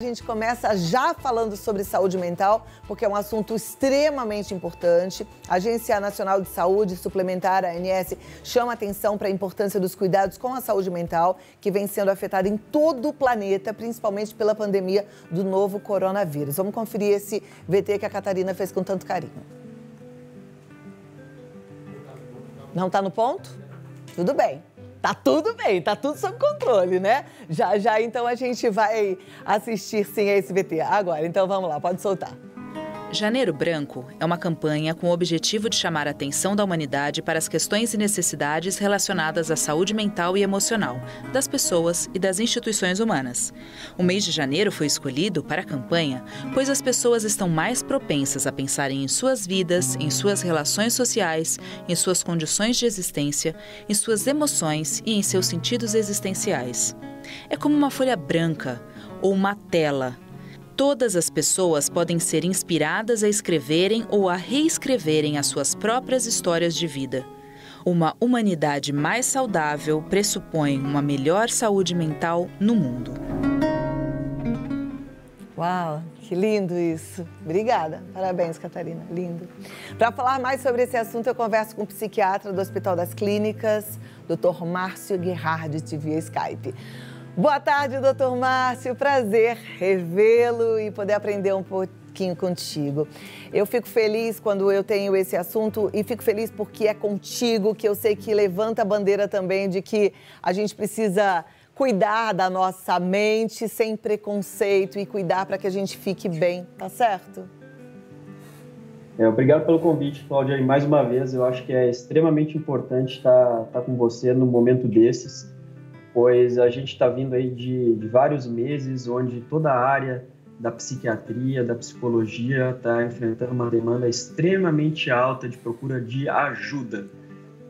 A gente começa já falando sobre saúde mental, porque é um assunto extremamente importante. A Agência Nacional de Saúde Suplementar, a ANS, chama atenção para a importância dos cuidados com a saúde mental, que vem sendo afetada em todo o planeta, principalmente pela pandemia do novo coronavírus. Vamos conferir esse VT que a Catarina fez com tanto carinho. Não está no ponto? Tudo bem. Tá tudo bem, tá tudo sob controle, né? Já, então, a gente vai assistir, sim, a esse VT. Agora, então, vamos lá, pode soltar. Janeiro Branco é uma campanha com o objetivo de chamar a atenção da humanidade para as questões e necessidades relacionadas à saúde mental e emocional das pessoas e das instituições humanas. O mês de janeiro foi escolhido para a campanha, pois as pessoas estão mais propensas a pensarem em suas vidas, em suas relações sociais, em suas condições de existência, em suas emoções e em seus sentidos existenciais. É como uma folha branca ou uma tela. Todas as pessoas podem ser inspiradas a escreverem ou a reescreverem as suas próprias histórias de vida. Uma humanidade mais saudável pressupõe uma melhor saúde mental no mundo. Uau, que lindo isso. Obrigada. Parabéns, Catarina. Lindo. Para falar mais sobre esse assunto, eu converso com o psiquiatra do Hospital das Clínicas, Dr. Márcio Gerhardt, via Skype. Boa tarde, doutor Márcio. Prazer revê-lo e poder aprender um pouquinho contigo. Eu fico feliz quando eu tenho esse assunto e fico feliz porque é contigo que eu sei que levanta a bandeira também de que a gente precisa cuidar da nossa mente sem preconceito e cuidar para que a gente fique bem, tá certo? Obrigado pelo convite, Cláudia. E mais uma vez, eu acho que é extremamente importante estar com você num momento desses, pois a gente está vindo aí de vários meses onde toda a área da psiquiatria, da psicologia está enfrentando uma demanda extremamente alta de procura de ajuda,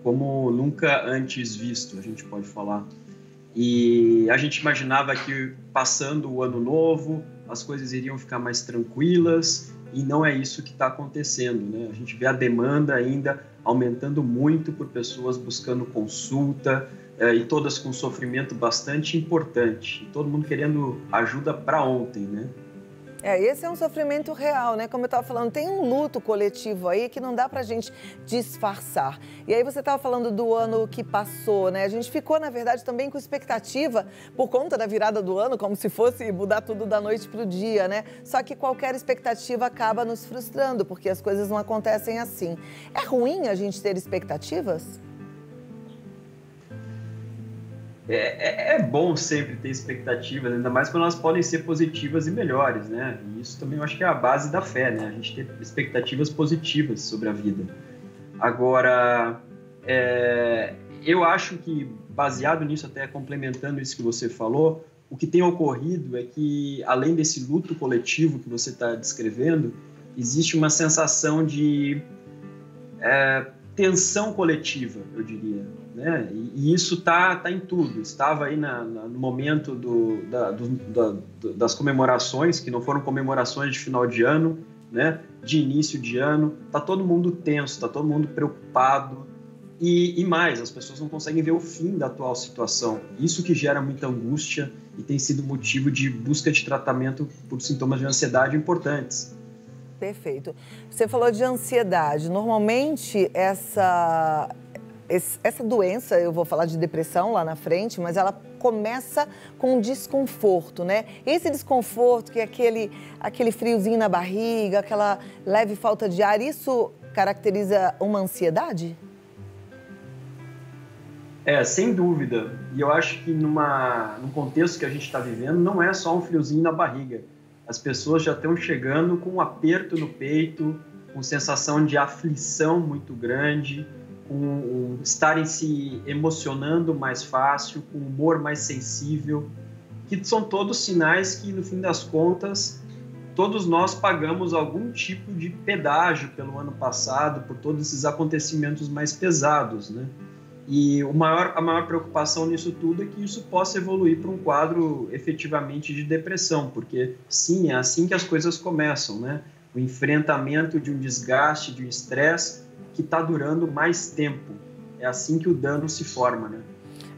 como nunca antes visto, a gente pode falar. E a gente imaginava que passando o ano novo, as coisas iriam ficar mais tranquilas e não é isso que está acontecendo, né? A gente vê a demanda ainda aumentando muito por pessoas buscando consulta, e todas com sofrimento bastante importante. E todo mundo querendo ajuda para ontem, né? Esse é um sofrimento real, né? Como eu estava falando, tem um luto coletivo aí que não dá pra gente disfarçar. E aí você estava falando do ano que passou, né? A gente ficou, na verdade, também com expectativa por conta da virada do ano, como se fosse mudar tudo da noite pro dia, né? Só que qualquer expectativa acaba nos frustrando, porque as coisas não acontecem assim. É ruim a gente ter expectativas? É bom sempre ter expectativas, ainda mais quando elas podem ser positivas e melhores, né? E isso também eu acho que é a base da fé, né? A gente ter expectativas positivas sobre a vida. Agora, eu acho que, baseado nisso, até complementando isso que você falou, o que tem ocorrido é que, além desse luto coletivo que você está descrevendo, existe uma sensação de tensão coletiva, eu diria, né? E isso tá em tudo. Estava aí no momento das comemorações, que não foram comemorações de final de ano, né? De início de ano. Tá todo mundo tenso, tá todo mundo preocupado. E mais, as pessoas não conseguem ver o fim da atual situação. Isso que gera muita angústia e tem sido motivo de busca de tratamento por sintomas de ansiedade importantes. Perfeito. Você falou de ansiedade. Normalmente, essa doença, eu vou falar de depressão lá na frente, mas ela começa com desconforto, né? Esse desconforto, que é aquele friozinho na barriga, aquela leve falta de ar, isso caracteriza uma ansiedade? Sem dúvida. E eu acho que num contexto que a gente está vivendo, não é só um friozinho na barriga. As pessoas já estão chegando com um aperto no peito, com sensação de aflição muito grande, com estarem se emocionando mais fácil, com humor mais sensível, que são todos sinais que, no fim das contas, todos nós pagamos algum tipo de pedágio pelo ano passado, por todos esses acontecimentos mais pesados, né? E a maior preocupação nisso tudo é que isso possa evoluir para um quadro efetivamente de depressão, porque sim, é assim que as coisas começam, né? O enfrentamento de um desgaste, de um estresse que está durando mais tempo. É assim que o dano se forma, né?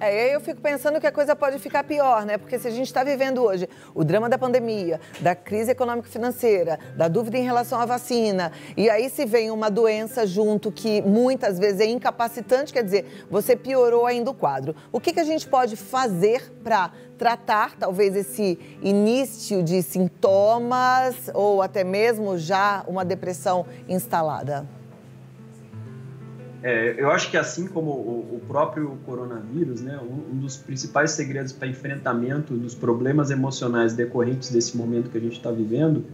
E aí eu fico pensando que a coisa pode ficar pior, né? Porque se a gente está vivendo hoje o drama da pandemia, da crise econômico-financeira, da dúvida em relação à vacina, e aí se vem uma doença junto que muitas vezes é incapacitante, quer dizer, você piorou ainda o quadro. O que a gente pode fazer para tratar, talvez, esse início de sintomas ou até mesmo já uma depressão instalada? Eu acho que assim como o próprio coronavírus, né, um dos principais segredos para enfrentamento dos problemas emocionais decorrentes desse momento que a gente está vivendo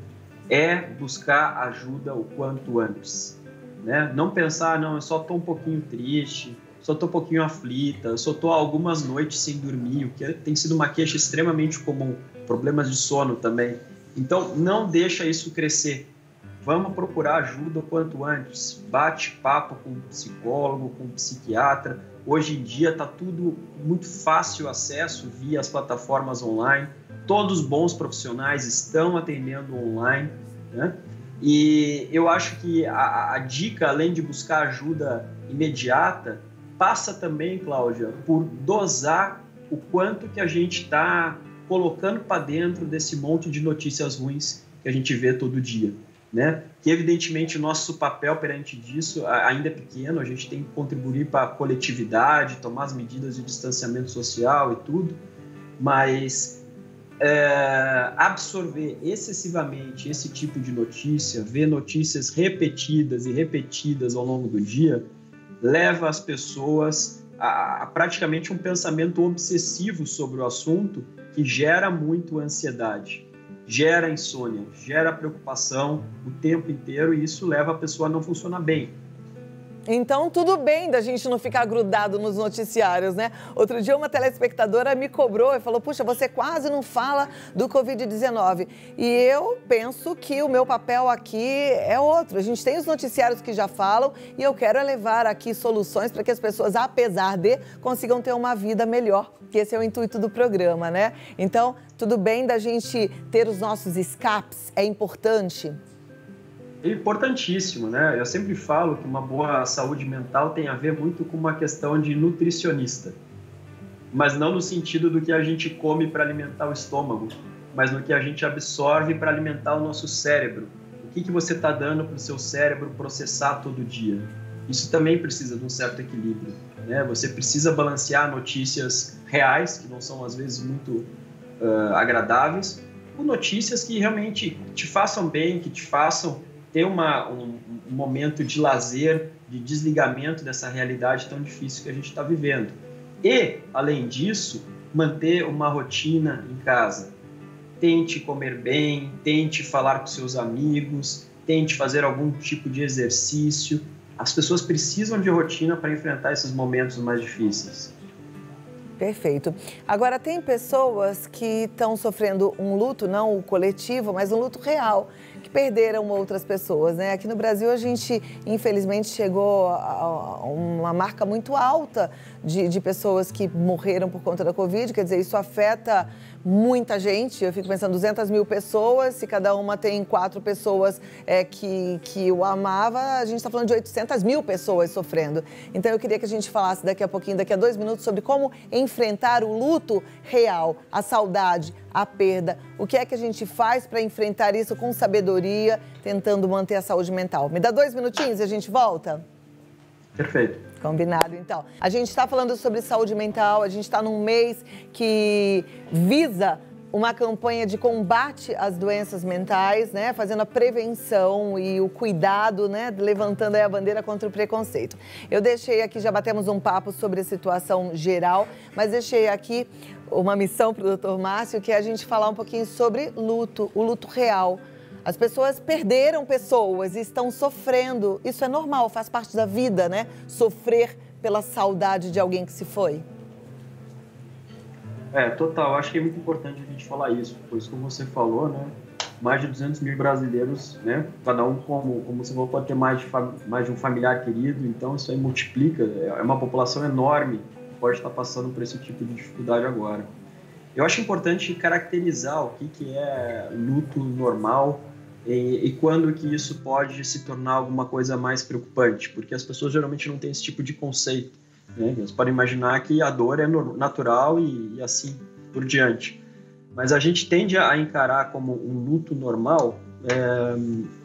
é buscar ajuda o quanto antes. Né? Não pensar, não, eu só estou um pouquinho triste, só estou um pouquinho aflita, só estou algumas noites sem dormir, o que tem sido uma queixa extremamente comum, problemas de sono também. Então, não deixa isso crescer. Vamos procurar ajuda o quanto antes. Bate papo com um psicólogo, com um psiquiatra. Hoje em dia está tudo muito fácil acesso via as plataformas online. Todos os bons profissionais estão atendendo online, né? E eu acho que a dica, além de buscar ajuda imediata, passa também, Cláudia, por dosar o quanto que a gente está colocando para dentro desse monte de notícias ruins que a gente vê todo dia. Né? Que evidentemente o nosso papel perante disso ainda é pequeno, a gente tem que contribuir para a coletividade, tomar as medidas de distanciamento social e tudo, mas absorver excessivamente esse tipo de notícia, ver notícias repetidas e repetidas ao longo do dia, leva as pessoas a praticamente um pensamento obsessivo sobre o assunto que gera muito ansiedade. Gera insônia, gera preocupação o tempo inteiro e isso leva a pessoa a não funcionar bem. Então, tudo bem da gente não ficar grudado nos noticiários, né? Outro dia, uma telespectadora me cobrou e falou, puxa, você quase não fala do Covid-19. E eu penso que o meu papel aqui é outro. A gente tem os noticiários que já falam e eu quero levar aqui soluções para que as pessoas, apesar de, consigam ter uma vida melhor, que esse é o intuito do programa, né? Então, tudo bem da gente ter os nossos escapes, é importante. É importantíssimo, né? Eu sempre falo que uma boa saúde mental tem a ver muito com uma questão de nutricionista, mas não no sentido do que a gente come para alimentar o estômago, mas no que a gente absorve para alimentar o nosso cérebro. O que você está dando para o seu cérebro processar todo dia? Isso também precisa de um certo equilíbrio, né? Você precisa balancear notícias reais, que não são às vezes muito agradáveis, com notícias que realmente te façam bem, que te façam ter um momento de lazer, de desligamento dessa realidade tão difícil que a gente está vivendo. E, além disso, manter uma rotina em casa. Tente comer bem, tente falar com seus amigos, tente fazer algum tipo de exercício. As pessoas precisam de rotina para enfrentar esses momentos mais difíceis. Perfeito. Agora, tem pessoas que estão sofrendo um luto, não o coletivo, mas um luto real, que perderam outras pessoas, né? Aqui no Brasil, a gente, infelizmente, chegou a uma marca muito alta de pessoas que morreram por conta da Covid. Quer dizer, isso afeta muita gente. Eu fico pensando, 200 mil pessoas, se cada uma tem 4 pessoas que o amava, a gente está falando de 800 mil pessoas sofrendo. Então, eu queria que a gente falasse daqui a pouquinho, daqui a 2 minutos, sobre como enfrentar o luto real, a saudade, a perda. O que é que a gente faz para enfrentar isso com sabedoria, tentando manter a saúde mental? Me dá 2 minutinhos e a gente volta? Perfeito. Combinado, então. A gente está falando sobre saúde mental, a gente está num mês que visa uma campanha de combate às doenças mentais, né? Fazendo a prevenção e o cuidado, né? Levantando aí a bandeira contra o preconceito. Eu deixei aqui, já batemos um papo sobre a situação geral, mas deixei aqui uma missão para o Dr. Márcio, que é a gente falar um pouquinho sobre luto, o luto real. As pessoas perderam pessoas e estão sofrendo. Isso é normal, faz parte da vida, né? Sofrer pela saudade de alguém que se foi. Total. Acho que é muito importante a gente falar isso, pois, como você falou, né? Mais de 200 mil brasileiros, né? Cada um, como você falou, pode ter mais de um familiar querido, então isso aí multiplica. É uma população enorme que pode estar passando por esse tipo de dificuldade agora. Eu acho importante caracterizar o que é luto normal e quando que isso pode se tornar alguma coisa mais preocupante, porque as pessoas geralmente não têm esse tipo de conceito. né? Você pode imaginar que a dor é natural e assim por diante. Mas a gente tende a encarar como um luto normal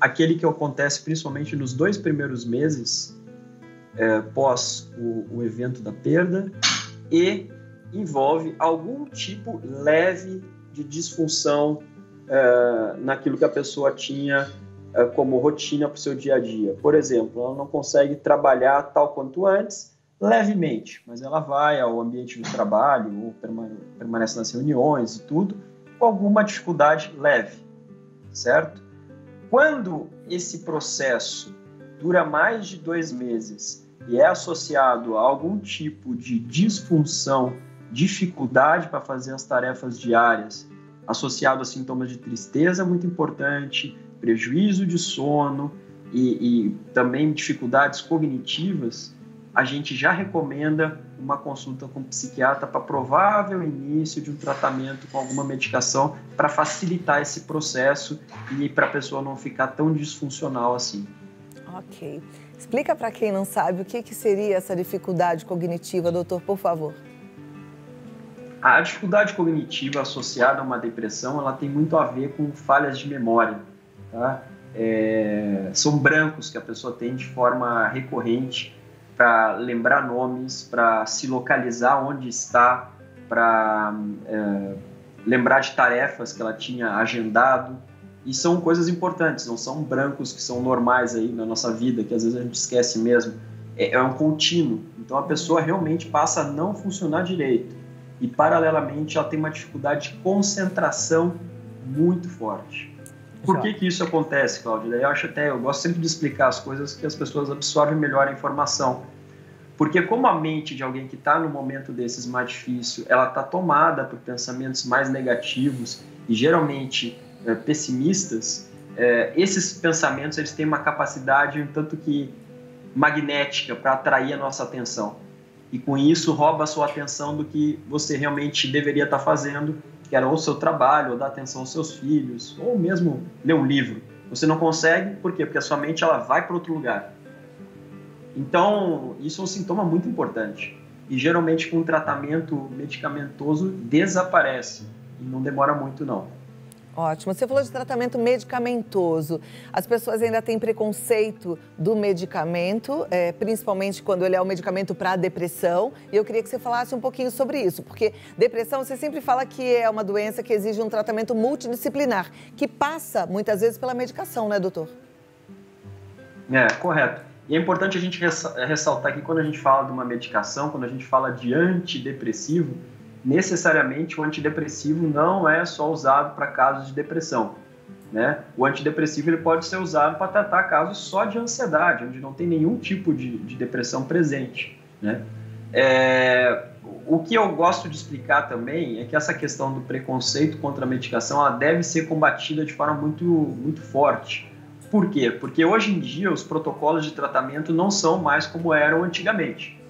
aquele que acontece principalmente nos 2 primeiros meses pós o evento da perda e envolve algum tipo leve de disfunção naquilo que a pessoa tinha como rotina para o seu dia a dia. Por exemplo, ela não consegue trabalhar tal quanto antes, levemente, mas ela vai ao ambiente do trabalho, ou permanece nas reuniões e tudo, com alguma dificuldade leve, certo? Quando esse processo dura mais de 2 meses e é associado a algum tipo de disfunção, dificuldade para fazer as tarefas diárias, associado a sintomas de tristeza muito importante, prejuízo de sono e também dificuldades cognitivas, a gente já recomenda uma consulta com um psiquiatra para provável início de um tratamento com alguma medicação para facilitar esse processo e para a pessoa não ficar tão disfuncional assim. Ok. Explica para quem não sabe o que seria essa dificuldade cognitiva, doutor, por favor. A dificuldade cognitiva associada a uma depressão, ela tem muito a ver com falhas de memória, tá? São brancos que a pessoa tem de forma recorrente para lembrar nomes, para se localizar onde está, para lembrar de tarefas que ela tinha agendado. E são coisas importantes, não são brancos que são normais aí na nossa vida, que às vezes a gente esquece mesmo. É um contínuo. Então a pessoa realmente passa a não funcionar direito. E paralelamente ela tem uma dificuldade de concentração muito forte. Por que isso acontece, Cláudia? Eu gosto sempre de explicar as coisas que as pessoas absorvem melhor a informação. Porque como a mente de alguém que está no momento desses mais difícil, ela está tomada por pensamentos mais negativos e geralmente pessimistas, esses pensamentos eles têm uma capacidade um tanto que magnética para atrair a nossa atenção. E com isso rouba a sua atenção do que você realmente deveria estar fazendo, que era ou o seu trabalho, ou dar atenção aos seus filhos, ou mesmo ler um livro. Você não consegue, por quê? Porque a sua mente ela vai para outro lugar. Então, isso é um sintoma muito importante. E geralmente com um tratamento medicamentoso desaparece. E não demora muito, não. Ótimo. Você falou de tratamento medicamentoso. As pessoas ainda têm preconceito do medicamento, principalmente quando ele é um medicamento para depressão. E eu queria que você falasse um pouquinho sobre isso, porque depressão, você sempre fala que é uma doença que exige um tratamento multidisciplinar, que passa muitas vezes pela medicação, né, doutor? Correto. E é importante a gente ressaltar que quando a gente fala de uma medicação, quando a gente fala de antidepressivo, necessariamente o antidepressivo não é só usado para casos de depressão, né? O antidepressivo ele pode ser usado para tratar casos só de ansiedade, onde não tem nenhum tipo de depressão presente, né? O que eu gosto de explicar também é que essa questão do preconceito contra a medicação ela deve ser combatida de forma muito, muito forte. Por quê? Porque hoje em dia os protocolos de tratamento não são mais como eram antigamente.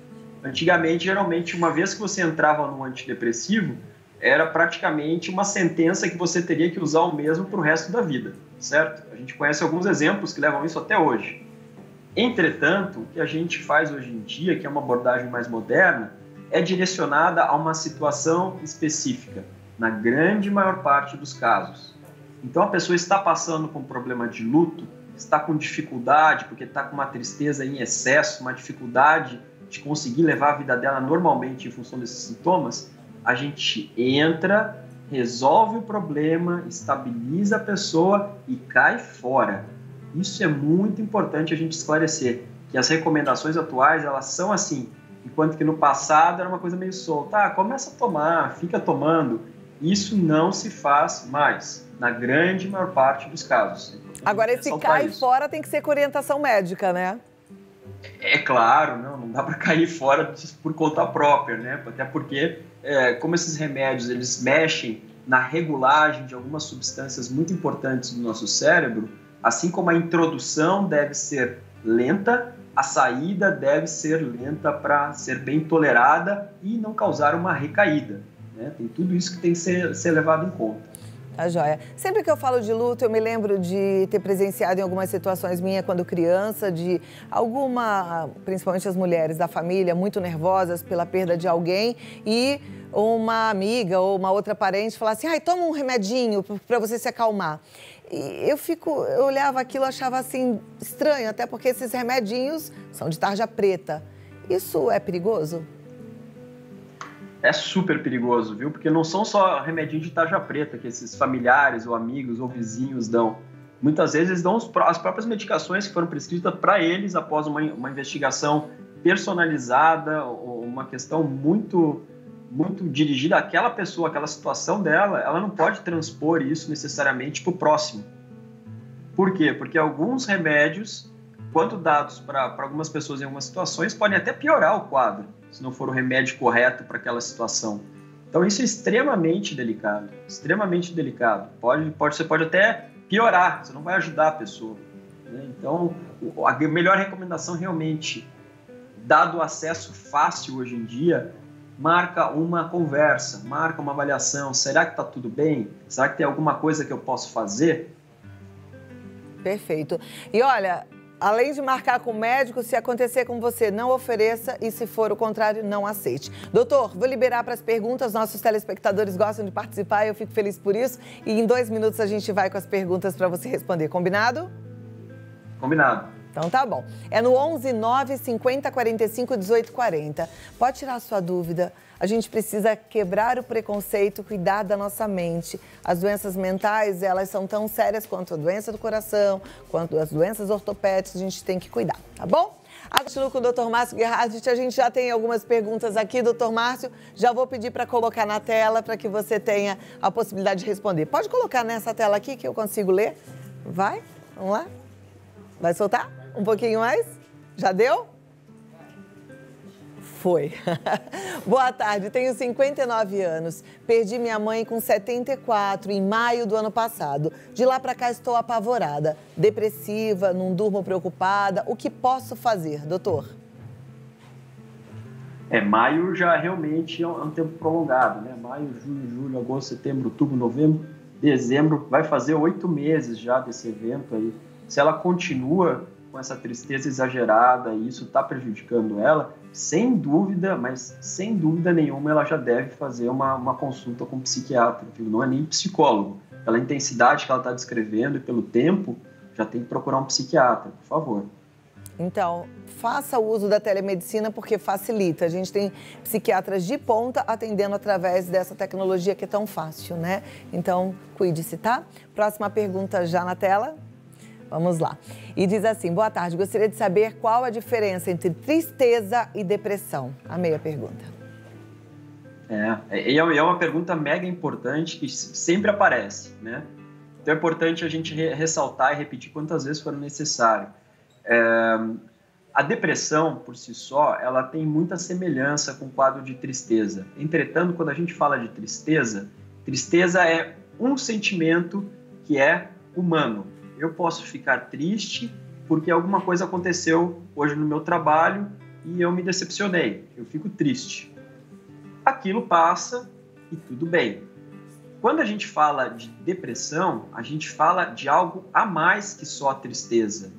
Antigamente, geralmente, uma vez que você entrava num antidepressivo, era praticamente uma sentença que você teria que usar o mesmo para o resto da vida, certo? A gente conhece alguns exemplos que levam isso até hoje. Entretanto, o que a gente faz hoje em dia, que é uma abordagem mais moderna, é direcionada a uma situação específica, na grande maior parte dos casos. Então, a pessoa está passando por um problema de luto, está com dificuldade, porque está com uma tristeza em excesso, uma dificuldade de conseguir levar a vida dela normalmente em função desses sintomas, a gente entra, resolve o problema, estabiliza a pessoa e cai fora. Isso é muito importante a gente esclarecer, que as recomendações atuais, elas são assim, enquanto que no passado era uma coisa meio solta, começa a tomar, fica tomando. Isso não se faz mais, na grande maior parte dos casos. Agora, esse cai fora tem que ser com orientação médica, né? É claro, não dá para cair fora por conta própria, né? Até porque, como esses remédios eles mexem na regulagem de algumas substâncias muito importantes do nosso cérebro, assim como a introdução deve ser lenta, a saída deve ser lenta para ser bem tolerada e não causar uma recaída, né? Tem tudo isso que tem que ser levado em conta. Tá joia. Sempre que eu falo de luto, eu me lembro de ter presenciado em algumas situações minhas quando criança, de principalmente as mulheres da família, muito nervosas pela perda de alguém e uma amiga ou uma outra parente falar assim, toma um remedinho para você se acalmar. E eu olhava aquilo e achava assim estranho, até porque esses remedinhos são de tarja preta. Isso é perigoso? É super perigoso, viu? Porque não são só remedinho de tarja preta que esses familiares ou amigos ou vizinhos dão. Muitas vezes eles dão as próprias medicações que foram prescritas para eles após uma investigação personalizada, uma questão muito dirigida àquela pessoa, àquela situação dela. Ela não pode transpor isso necessariamente para o próximo. Por quê? Porque alguns remédios, quando dados para algumas pessoas em algumas situações, podem até piorar o quadro, se não for o remédio correto para aquela situação. Então isso é extremamente delicado, extremamente delicado. Você pode até piorar, você não vai ajudar a pessoa, né? Então a melhor recomendação realmente, dado o acesso fácil hoje em dia, marca uma conversa, marca uma avaliação. Será que está tudo bem? Será que tem alguma coisa que eu posso fazer? Perfeito. E olha, além de marcar com o médico, se acontecer com você, não ofereça e, se for o contrário, não aceite. Doutor, vou liberar para as perguntas. Nossos telespectadores gostam de participar e eu fico feliz por isso. E em 2 minutos a gente vai com as perguntas para você responder. Combinado? Combinado. Então tá bom. É no 11 9 50 45 18 40. Pode tirar a sua dúvida. A gente precisa quebrar o preconceito, cuidar da nossa mente. As doenças mentais, elas são tão sérias quanto a doença do coração, quanto as doenças ortopédicas, a gente tem que cuidar, tá bom? Agora continuo com o Dr. Márcio Gerhardt, a gente já tem algumas perguntas aqui, Dr. Márcio. Já vou pedir para colocar na tela para que você tenha a possibilidade de responder. Pode colocar nessa tela aqui que eu consigo ler? Vai? Vamos lá? Vai soltar? Um pouquinho mais? Já deu? Foi. Boa tarde, tenho 59 anos. Perdi minha mãe com 74 em maio do ano passado. De lá para cá estou apavorada, depressiva, não durmo preocupada. O que posso fazer, doutor? Maio já realmente é um tempo prolongado, né? Maio, junho, julho, agosto, setembro, outubro, novembro, dezembro. Vai fazer 8 meses já desse evento aí. Se ela continua com essa tristeza exagerada e isso está prejudicando ela, sem dúvida, mas sem dúvida nenhuma, ela já deve fazer uma consulta com um psiquiatra, viu? Não é nem psicólogo. Pela intensidade que ela está descrevendo e pelo tempo, já tem que procurar um psiquiatra, por favor. Então, faça o uso da telemedicina porque facilita. A gente tem psiquiatras de ponta atendendo através dessa tecnologia que é tão fácil, né? Então, cuide-se, tá? Próxima pergunta já na tela. Vamos lá. E diz assim, boa tarde, gostaria de saber qual a diferença entre tristeza e depressão. Amei a pergunta. É uma pergunta mega importante que sempre aparece, né? Então é importante a gente ressaltar e repetir quantas vezes for necessário. A depressão, por si só, ela tem muita semelhança com o quadro de tristeza. Entretanto, quando a gente fala de tristeza, tristeza é um sentimento que é humano. Eu posso ficar triste porque alguma coisa aconteceu hoje no meu trabalho e eu me decepcionei. Eu fico triste. Aquilo passa e tudo bem. Quando a gente fala de depressão, a gente fala de algo a mais que só a tristeza.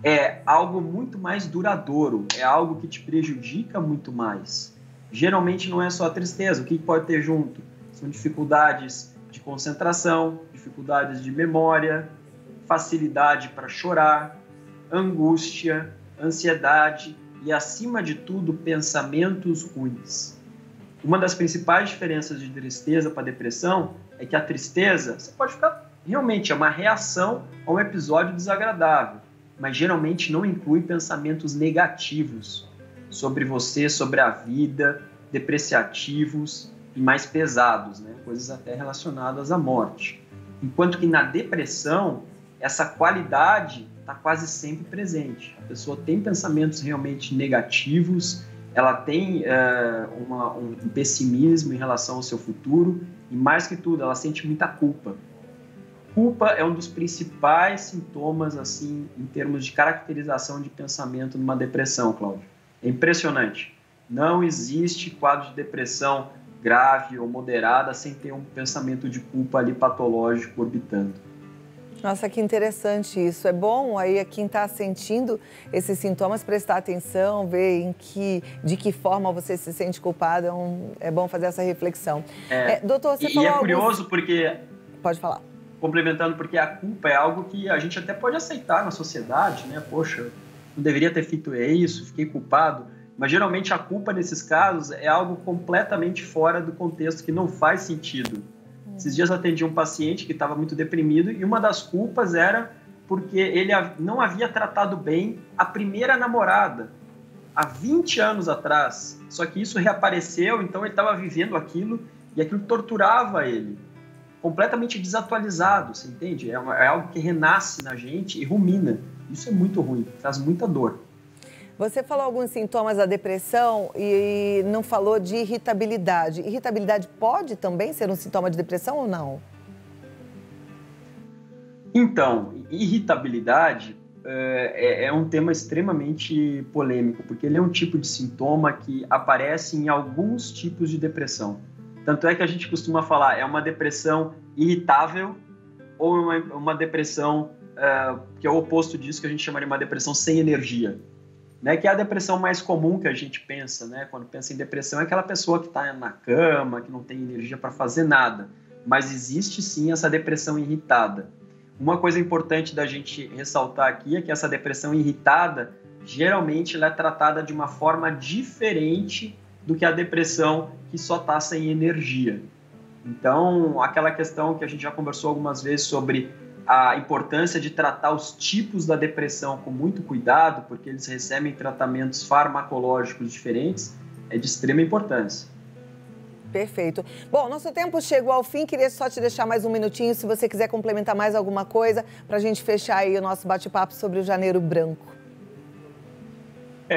É algo muito mais duradouro, é algo que te prejudica muito mais. Geralmente não é só a tristeza. O que pode ter junto? São dificuldades de concentração, dificuldades de memória, facilidade para chorar, angústia, ansiedade e, acima de tudo, pensamentos ruins. Uma das principais diferenças de tristeza para depressão é que a tristeza, você pode ficar, realmente é uma reação a um episódio desagradável, mas geralmente não inclui pensamentos negativos sobre você, sobre a vida, depreciativos e mais pesados, né? Coisas até relacionadas à morte. Enquanto que na depressão, essa qualidade está quase sempre presente. A pessoa tem pensamentos realmente negativos, ela tem um pessimismo em relação ao seu futuro e, mais que tudo, ela sente muita culpa. Culpa é um dos principais sintomas, assim, em termos de caracterização de pensamento numa depressão, Cláudio. É impressionante. Não existe quadro de depressão grave ou moderada sem ter um pensamento de culpa ali patológico orbitando. Nossa, que interessante isso. É bom aí quem está sentindo esses sintomas prestar atenção, ver de que forma você se sente culpado. É bom fazer essa reflexão. Doutor, você falou é curioso porque... Pode falar. Complementando, porque a culpa é algo que a gente até pode aceitar na sociedade, né? Poxa, não deveria ter feito isso, fiquei culpado. Mas geralmente a culpa nesses casos é algo completamente fora do contexto, que não faz sentido. Esses dias eu atendi um paciente que estava muito deprimido e uma das culpas era porque ele não havia tratado bem a primeira namorada há 20 anos atrás. Só que isso reapareceu, então ele estava vivendo aquilo e aquilo torturava ele. Completamente desatualizado, você entende? É algo que renasce na gente e rumina. Isso é muito ruim, traz muita dor. Você falou alguns sintomas da depressão e não falou de irritabilidade. Irritabilidade pode também ser um sintoma de depressão ou não? Então, irritabilidade é um tema extremamente polêmico, porque ele é um tipo de sintoma que aparece em alguns tipos de depressão. Tanto é que a gente costuma falar, é uma depressão irritável ou uma depressão que é o oposto disso, que a gente chamaria de uma depressão sem energia. Né, que é a depressão mais comum que a gente pensa, né? Quando pensa em depressão, é aquela pessoa que está na cama, que não tem energia para fazer nada. Mas existe sim essa depressão irritada. Uma coisa importante da gente ressaltar aqui é que essa depressão irritada, geralmente ela é tratada de uma forma diferente do que a depressão que só está sem energia. Então, aquela questão que a gente já conversou algumas vezes sobre a importância de tratar os tipos da depressão com muito cuidado, porque eles recebem tratamentos farmacológicos diferentes, é de extrema importância. Perfeito. Bom, nosso tempo chegou ao fim, queria só te deixar mais um minutinho, se você quiser complementar mais alguma coisa, para a gente fechar aí o nosso bate-papo sobre o Janeiro Branco.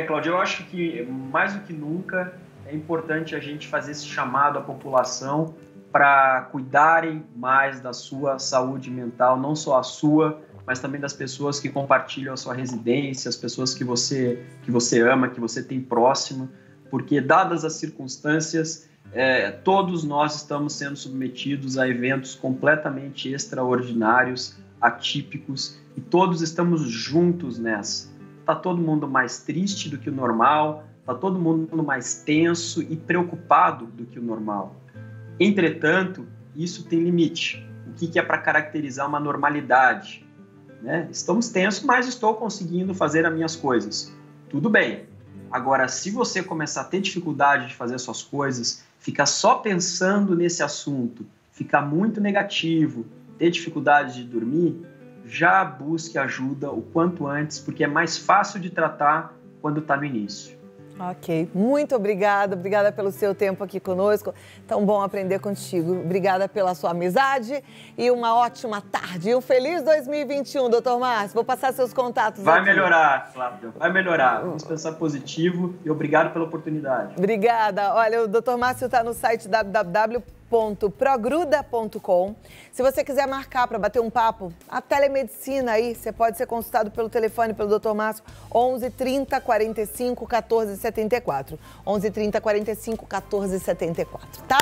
Cláudia, eu acho que mais do que nunca é importante a gente fazer esse chamado à população para cuidarem mais da sua saúde mental, não só a sua, mas também das pessoas que compartilham a sua residência, as pessoas que você ama, que você tem próximo, porque dadas as circunstâncias, todos nós estamos sendo submetidos a eventos completamente extraordinários, atípicos, e todos estamos juntos nessa. Está todo mundo mais triste do que o normal, está todo mundo mais tenso e preocupado do que o normal. Entretanto, isso tem limite. O que é para caracterizar uma normalidade? Né? Estamos tensos, mas estou conseguindo fazer as minhas coisas. Tudo bem. Agora, se você começar a ter dificuldade de fazer suas coisas, ficar só pensando nesse assunto, ficar muito negativo, ter dificuldade de dormir, já busque ajuda o quanto antes, porque é mais fácil de tratar quando está no início. Ok, muito obrigada pelo seu tempo aqui conosco, tão bom aprender contigo, obrigada pela sua amizade e uma ótima tarde e um feliz 2021, doutor Márcio, vou passar seus contatos Vai aqui. melhorar, Flávio, vai melhorar, vamos pensar positivo e obrigado pela oportunidade. Obrigada, olha, o doutor Márcio está no site www.progruda.com. Se você quiser marcar para bater um papo, a telemedicina aí, você pode ser consultado pelo telefone pelo Dr. Márcio, 11 30 45 14 74. 11 30 45 14 74, tá?